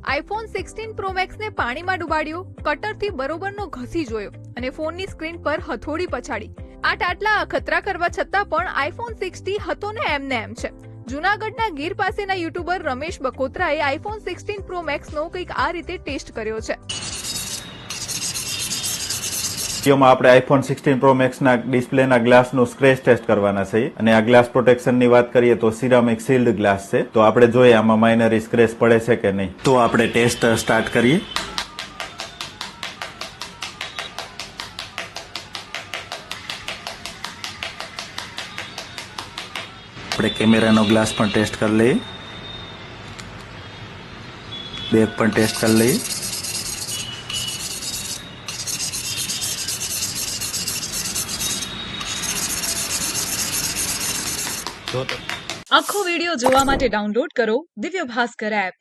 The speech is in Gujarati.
આઈફોન 16 પ્રો મેક્સને પાણીમાં ડુબાડ્યો, કટરથી બરોબરનો ઘસી જોયો અને ફોનની સ્ક્રીન પર હથોડી પછાડી. આ આટલા અખતરા કરવા છતાં પણ આઈફોન 60 હતો ને એમને એમ છે. જૂનાગઢના ગીર પાસેના યુટ્યુબર રમેશ બકોત્રાએ આઈફોન 16 પ્રો મેક્સનો કંઈક આ રીતે ટેસ્ટ કર્યો છે. વિડીયોમાં આપણે આઈફોન 16 પ્રો મેક્સના ડિસ્પ્લેના ગ્લાસનું સ્ક્રેચ ટેસ્ટ કરવાના છે અને આ ગ્લાસ પ્રોટેક્શનની વાત કરીએ તો સિરામિક સીલ્ડ ગ્લાસ છે. તો આપણે જોઈએ આમાં માઇનરી સ્ક્રેચ પડે છે કે નહીં. તો આપણે ટેસ્ટ સ્ટાર્ટ કરીએ. આપણે કેમેરાનો ગ્લાસ પણ ટેસ્ટ કરી લઈએ, બેક પણ ટેસ્ટ કરી લઈએ. આખો વિડિયો જોવા માટે ડાઉનલોડ કરો દિવ્ય ભાસ્કર એપ.